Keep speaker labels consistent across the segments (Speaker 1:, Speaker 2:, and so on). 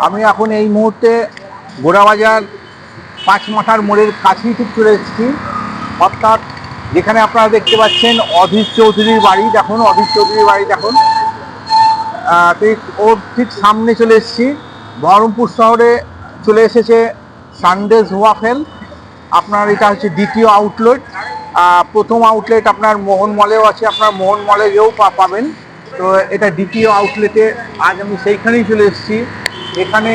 Speaker 1: আমি এখন এই মুহূর্তে গোড়াবাজার পাঁচমাথার মোড়ের কাছেই ঠিক চলে এসেছি, অর্থাৎ যেখানে আপনারা দেখতে পাচ্ছেন অধীর চৌধুরীর বাড়ি। দেখুন অধীর চৌধুরীর বাড়ি দেখুন, ঠিক ওর ঠিক সামনে চলে এসেছি। বহরমপুর শহরে চলে এসেছে সানডেজ ওয়াফেল। আপনার এটা হচ্ছে দ্বিতীয় আউটলেট। প্রথম আউটলেট আপনার মোহন মলেও আছে, আপনার মোহন মলে গিয়েও পাবেন। তো এটা দ্বিতীয় আউটলেটে আজ আমি সেইখানেই চলে এসেছি। এখানে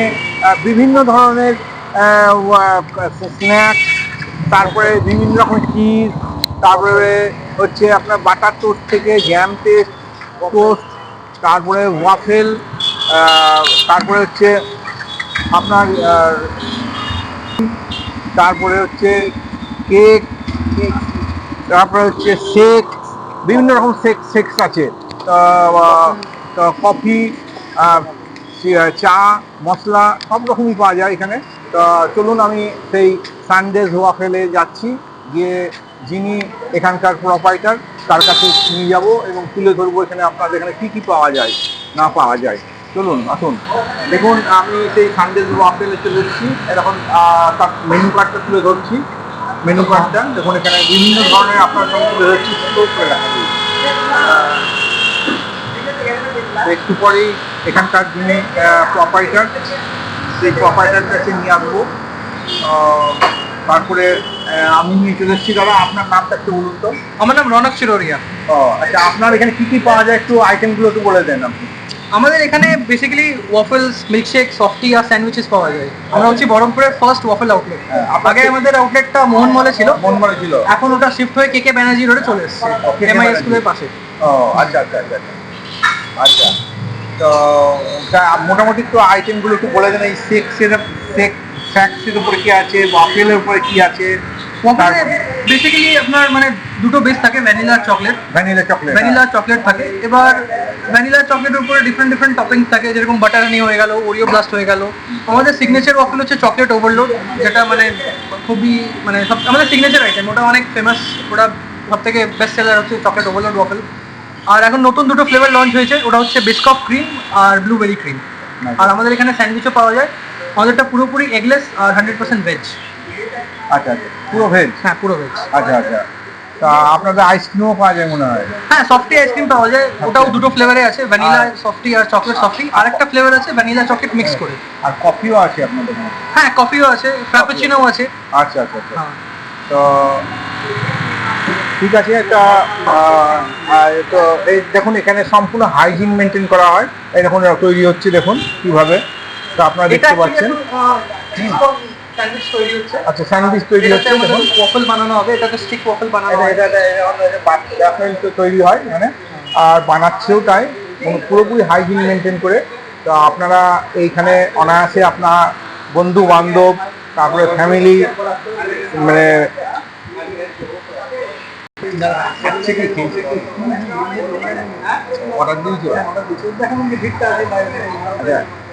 Speaker 1: বিভিন্ন ধরনের স্ন্যাক্স, তারপরে বিভিন্ন রকম চিজ, তারপরে হচ্ছে আপনার বাটার টোস্ট থেকে জ্যাম টোস্ট, তারপরে ওয়াফেল, তারপরে হচ্ছে আপনার তারপরে হচ্ছে কেক, তারপরে হচ্ছে শেক, বিভিন্ন রকম শেকস আছে, কফি, চা, মশলা সব রকমই পাওয়া যায় এখানে। তো চলুন আমি সেই সানডেজ ওয়াফেলে যাচ্ছি, গিয়ে যিনি এখানকার প্রোপাইটার তার কাছে নিয়ে যাব এবং তুলে ধরবো এখানে আপনাদের এখানে কী কী পাওয়া যায় না পাওয়া যায়। চলুন আসুন। দেখুন আমি সেই সানডেজ ওয়াফেলে চলে এসেছি। এখন তার মেনু কার্ডটা তুলে ধরছি। মেনু কার্ডটা দেখুন, এখানে বিভিন্ন ধরনের আপনার সঙ্গে তুলে ধরছি, স্টোর করে রাখছি। একটু পরেই এখানকার যিনি প্রোপাইটার, সেই প্রোপাইটার কাছে নিয়ে আসবো। তারপরে আমি নিয়ে চলে এসেছি। দাদা আপনার নামটা একটু বলুন তো।
Speaker 2: আমার নাম রনক চিরোরিয়া।
Speaker 1: ও আচ্ছা, আপনার এখানে কী কী পাওয়া যায় একটু আইটেমগুলো একটু বলে দেন আপনি।
Speaker 2: আমাদের এখানে বেসিক্যালি ওয়াফেলস, মিল্কশেক, সফটি আর স্যান্ডউইচেস পাওয়া যায়। আমরা হচ্ছে বহরমপুরের ফার্স্ট ওয়াফেল আউটলেট। আগে আমাদের আউটলেটটা মোহন মলে ছিল, এখন ওটা শিফট হয়ে কেকে ব্যানার্জি রোডে চলে এসেছে, এমআই স্কুলের পাশে।
Speaker 1: ও আচ্ছা আচ্ছা আচ্ছা আচ্ছা। তো মোটামুটি একটু আইটেমগুলো একটু বলে দেন। এই স্ন্যাক্সের উপরে কি আছে, ওয়াফেলের উপরে কি আছে?
Speaker 2: বেসিক্যালি আপনার মানে দুটো বেস থাকে, ভ্যানিলা আর চকলেট। ভ্যানিলা চকলেট থাকে। এবার ভ্যানিলা চকলেটের উপরে ডিফারেন্ট টপিংস থাকে, যেরকম বাটার হানি হয়ে গেল, ওরিও ব্লাস্ট হয়ে গেল। আমাদের সিগনেচার ওয়াফেল হচ্ছে চকলেট ওভারলোড, যেটা মানে খুবই মানে আমাদের সিগনেচার আইটেম। ওটা অনেক ফেমাস, ওটা সব থেকে বেস্ট সেলার হচ্ছে চকলেট ওভারলোড ওয়াফেল। আর এখন নতুন দুটো ফ্লেভার লঞ্চ হয়েছে, ওটা হচ্ছে বিস্কফ ক্রিম আর ব্লুবেরি ক্রিম। আর আমাদের এখানে স্যান্ডউইচও পাওয়া যায়। আমাদেরটা পুরোপুরি এগলেস আর 100% ভেজ।
Speaker 1: আচ্ছা আচ্ছা, পুরো ভেজ?
Speaker 2: হ্যাঁ, পুরো ভেজ।
Speaker 1: আচ্ছা আচ্ছা। তা আপনাদের আইসক্রিমও পাওয়া যায় মনে হয়?
Speaker 2: হ্যাঁ, সফটি আইসক্রিম পাওয়া যায়। ওটাও দুটো ফ্লেভারে আছে, ভ্যানিলা সফটি আর চকলেট সফটি। আর একটা ফ্লেভার আছে ভ্যানিলা চকলেট মিক্স করে।
Speaker 1: আর কফিও আছে আপনাদের?
Speaker 2: হ্যাঁ, কফিও আছে, ফ্রাপেচিনোও আছে।
Speaker 1: আচ্ছা আচ্ছা আচ্ছা। তো ঠিক আছে। একটা তো এই দেখুন, এখানে সম্পূর্ণ হাইজিন মেনটেন করা হয়। এই দেখুন তৈরি হচ্ছে, দেখুন কিভাবে। তো আপনারা দেখতে পাচ্ছেন
Speaker 2: স্যান্ডউইচ তৈরি হচ্ছে।
Speaker 1: আচ্ছা, স্যান্ডউইচ তৈরি হচ্ছে। দেখুন
Speaker 2: ওয়াফেল বানানো হবে, এটাতে স্টিক ওয়াফেল বানানো হবে।
Speaker 1: এটা তৈরি হয় মানে, আর বানাচ্ছেও তাই পুরোপুরি হাইজিন মেনটেন করে। তো আপনারা এইখানে অনায়াসে আপনার বন্ধু বান্ধব, তারপরে ফ্যামিলি, মানে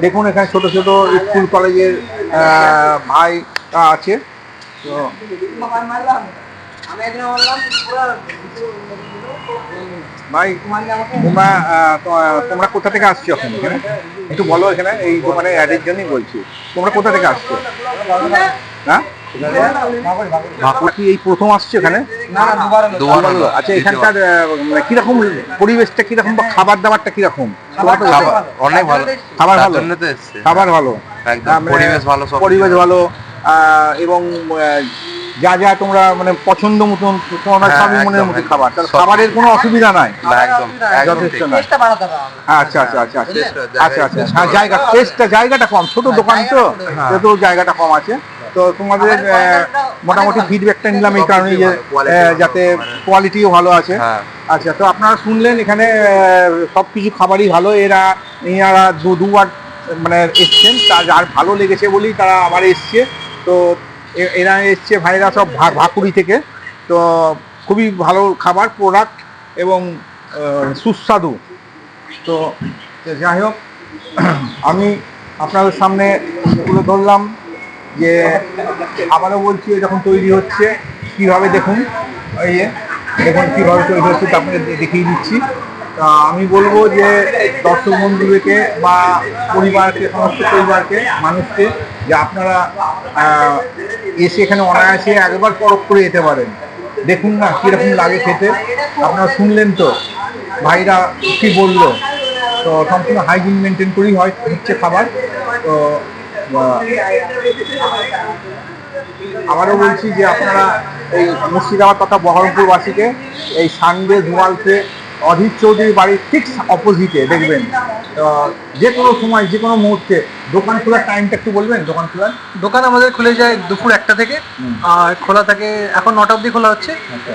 Speaker 1: দেখুন এখানে ছোট ছোট স্কুল কলেজের ভাই আছে। তো ভাই তোমরা কোথা থেকে আসছো এখন এখানে একটু বলো। এখানে এই দোকানের অ্যাডের জন্যই বলছি, তোমরা কোথা থেকে আসছো? হ্যাঁ, কি এই প্রথম আসছে এখানে? আচ্ছা, এখানকার কিরকম পরিবেশটা কিরকম, বা খাবার দাবারটা কিরকম?
Speaker 3: অনেক ভালো
Speaker 1: খাবার ভালো, খাবার ভালো, পরিবেশ ভালো, এবং যা যা তোমরা মানে পছন্দ মতন তোমার সবই মনের মতো খাবার, খাবারের কোনো অসুবিধা নাই, যথেষ্ট নাই। আচ্ছা আচ্ছা আচ্ছা আচ্ছা আচ্ছা। হ্যাঁ, জায়গাটা কম, ছোট দোকান তো, যেহেতু জায়গাটা কম আছে। তো তোমাদের মোটামুটি ফিডব্যাকটা নিলাম এই কারণে যে যাতে কোয়ালিটিও ভালো আছে। আচ্ছা, তো আপনারা শুনলেন এখানে সব কিছু খাবারই ভালো। এনারা দুবার মানে এসছেন, যার ভালো লেগেছে বলেই তারা আবার এসছে। তো এরা এসছে ভাইরা সব ভাকুড়ি থেকে। তো খুবই ভালো খাবার, প্রোডাক্ট এবং সুস্বাদু। তো যাই হোক, আমি আপনাদের সামনে তুলে ধরলাম যে আবারও বলছি, যখন তৈরি হচ্ছে কীভাবে দেখুন, এই যে দেখুন কীভাবে তৈরি হচ্ছে, আপনাকে দেখিয়ে দিচ্ছি। আমি বলবো যে দর্শক বন্ধুদেরকে বা পরিবারকে, সমস্ত পরিবারকে, মানুষকে, যে আপনারা এসে এখানে অনায়াসে একবার পরখ করে যেতে পারেন। দেখুন না কীরকম লাগে খেতে। আপনারা শুনলেন তো ভাইরা কি বললো। তো সম্পূর্ণ হাইজিন মেনটেন করেই হচ্ছে খাবার। তো আবারও বলছি যে আপনারা এই মুর্শিদাবাদ তথা বহরমপুরবাসীকে এই সানডে ধুমালকে অধীর চৌধুরীর বাড়ির ঠিক অপোজিটে দেখবেন। যে কোনো সময়, যে কোনো মুহূর্তে দোকান খোলার টাইমটা একটু বলবেন।
Speaker 2: দোকান আমাদের খুলে যায় দুপুর 1টা থেকে, আর খোলা থাকে এখন 9টা অবধি খোলা হচ্ছে।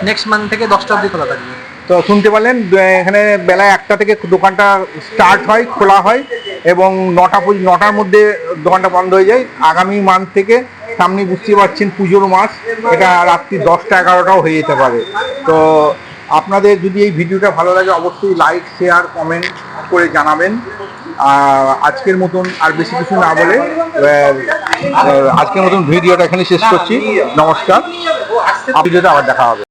Speaker 2: নেক্সট মান্থ থেকে 10টা অবধি খোলা থাকবে।
Speaker 1: তো শুনতে পারলেন, এখানে বেলা 1টা থেকে দোকানটা স্টার্ট হয়, খোলা হয়, এবং 9টার মধ্যে দোকানটা বন্ধ হয়ে যায়। আগামী মান্থ থেকে সামনে বুঝতে পারছেন পুজোর মাস, এটা রাত্রি 10টা 11টাও হয়ে যেতে পারে। তো আপনাদের যদি এই ভিডিওটা ভালো লাগে অবশ্যই লাইক, শেয়ার, কমেন্ট করে জানাবেন। আজকের মতন আর বেশি কিছু না বলে আজকের মতন ভিডিওটা এখানে শেষ করছি। নমস্কার, ভিডিওটা আবার দেখা হবে।